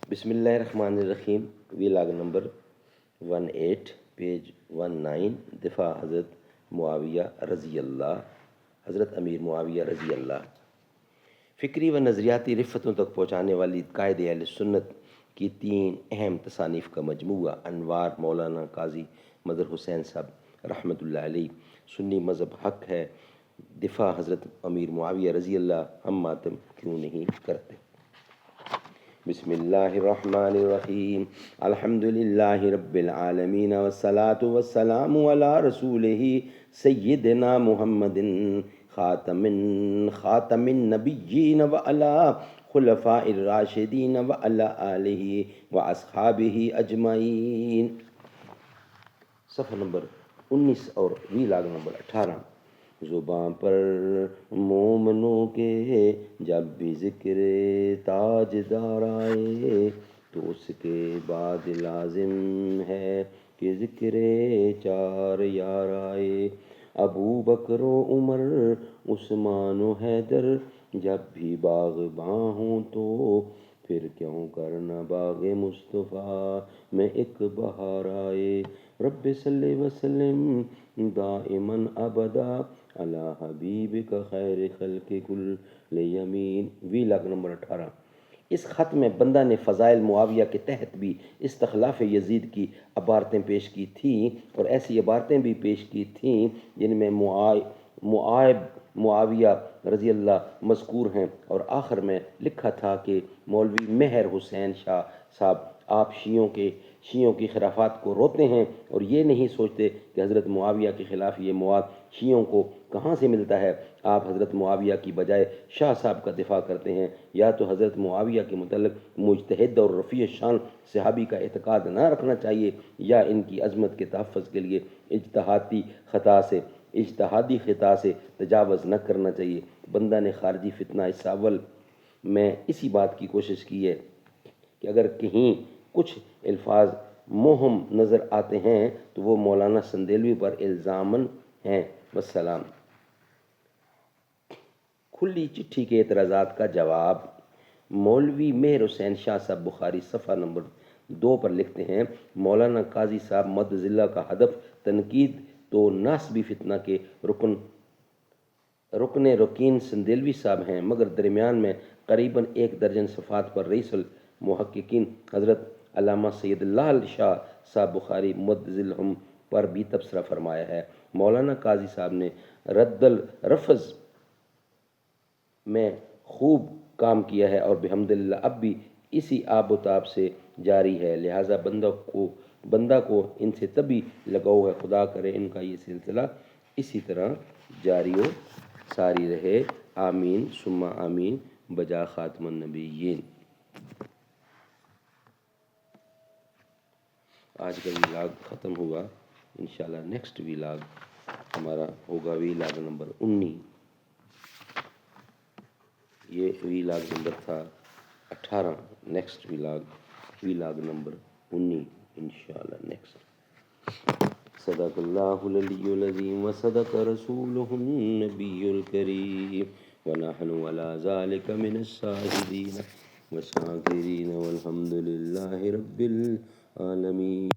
بسم اللہ الرحمن الرحیم. Vlog number 18 page 19. دفاع حضرت معاویہ رضی اللہ. حضرت امیر معاویہ رضی اللہ فکری و نظریاتی رفتوں تک پہنچانے والی قائد اہل سنت کی 3 اہم تصانیف کا مجموعہ انوار مولانا قاضی مظہر حسین صاحب رحمۃ اللہ علیہ. سنی مذہب حق ہے، دفاع حضرت امیر معاویہ رضی اللہ، ہم ماتم کیوں نہیں کرتے. بسم اللہ الرحمن الرحیم. الحمد للہ رب العالمین والصلاة والسلام علی رسولہ سیدنا محمد خاتم النبیین وعلی خلفاء الراشدین وعلی آلہ واصحابہ اجمعین. صفحہ نمبر 19 اور ویلاگ نمبر 18. زباں پر مومنوں کے جب بھی ذکر تاجدار آئے تو اس کے بعد لازم ہے کہ ذکر 4 یار آئے. ابو بکر و عمر عثمان و حیدر جب بھی باغباں ہوں تو پھر کیوں کرنا باغ مصطفیٰ میں ایک بہار آئے. رب صلی وسلم دائماً ابدا علی حبیبک خیر خلق کل یمین. Vlog number 18. اس خط میں بندہ نے فضائل معاویہ کے تحت بھی استخلاف یزید کی عبارتیں پیش کی تھیں اور ایسی عبارتیں بھی پیش کی تھیں جن میں معاویہ رضی اللہ مذکور ہیں، اور آخر میں لکھا تھا کہ مولوی مہر حسین شاہ صاحب آپ شیعوں کی خرافات کو روتے ہیں اور یہ نہیں سوچتے کہ حضرت معاویہ کے خلاف یہ مواد شیعوں کو کہاں سے ملتا ہے. آپ حضرت معاویہ کی بجائے شاہ صاحب کا دفاع کرتے ہیں. یا تو حضرت معاویہ کے متعلق مجتہد اور رفیع شان صحابی کا اعتقاد نہ رکھنا چاہیے، یا ان کی عظمت کے تحفظ کے لیے اجتہادی خطا سے تجاوز نہ کرنا چاہیے. بندہ نے خارجی فتنہ اس اول میں اسی بات کی کوشش کی ہے کہ اگر کہیں کچھ الفاظ مہم نظر آتے ہیں تو وہ مولانا سندیلوی پر الزاماً ہیں. والسلام. کھلی چٹھی کے اعتراضات کا جواب. مولوی مہر حسین شاہ صاحب بخاری صفحہ نمبر 2 پر لکھتے ہیں، مولانا قاضی صاحب مد ذلہ کا ہدف تنقید تو ناسبی فتنہ کے رکن رکین سندیلوی صاحب ہیں، مگر درمیان میں قریباً 1 درجن صفحات پر رئیس المحققین حضرت علامہ سید اللہ علی شاہ صاحب بخاری مد ذلہم پر بھی تبصرہ فرمایا ہے. مولانا قاضی صاحب نے رد الرفض میں خوب کام کیا ہے اور بحمدللہ اب بھی اسی آب و تاب سے جاری ہے، لہٰذا بندہ کو ان سے تبھی لگاؤ ہے. خدا کرے ان کا یہ سلسلہ اسی طرح جاری و ساری رہے. آمین ثم آمین بجا خاتم النبیین. آج کا ویلاگ ختم ہوا. انشاءاللہ نیکسٹ ویلاگ ہمارا ہوگا ویلاگ نمبر 19. یہ ویلاگ نمبر تھا 18. نیکسٹ ویلاگ نمبر 19 انشاءاللہ نیکسٹ. صدق اللہ العلی العظیم وصدق رسولہ النبی الکریم ونحن علی ذلک من الشاہدین والشاکرین والحمد للہ رب العالمین.